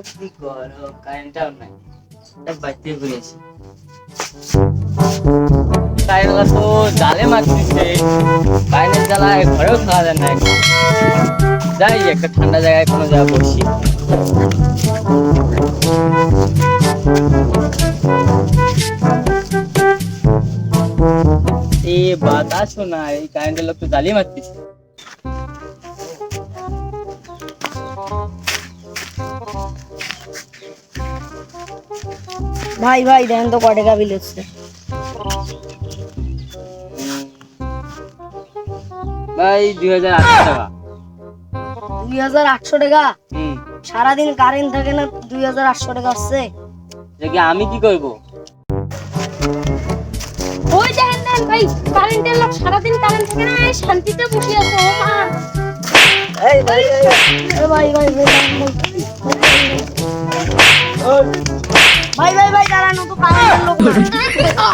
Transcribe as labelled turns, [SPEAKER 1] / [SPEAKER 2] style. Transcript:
[SPEAKER 1] কি করো কারেন্টটাও নাই বাড়িতে ঘুরেছি কারেন্টটা তো জালে মারতেছে কারেন্টের জ্বালায় ঘরেও থাকা যায় না যাই একটা ঠান্ডা জায়গায় কোনো জায়গায় বসি এই বাতাসও না এই কারেন্টের লোক তো জালি মারতেছে
[SPEAKER 2] ভাই ভাই দেখেন তো কয় টাকা বিল হচ্ছে।
[SPEAKER 1] ভাই 2800 টাকা
[SPEAKER 2] 2800 টাকা?
[SPEAKER 1] হুম
[SPEAKER 2] সারাদিন কারেন্ট থাকে না 2800 টাকা হচ্ছে?
[SPEAKER 1] দেখি আমি কি করবো
[SPEAKER 3] ওই দেখেন না ভাই কারেন্টের লোক সারাদিন কারেন্ট থাকে না এই শান্তিতে বসে আছে ও মা
[SPEAKER 2] এই ভাই ভাই ভাই ভাই ভাই ভাই দাঁড়ানো তো কারেন্টের লোক না।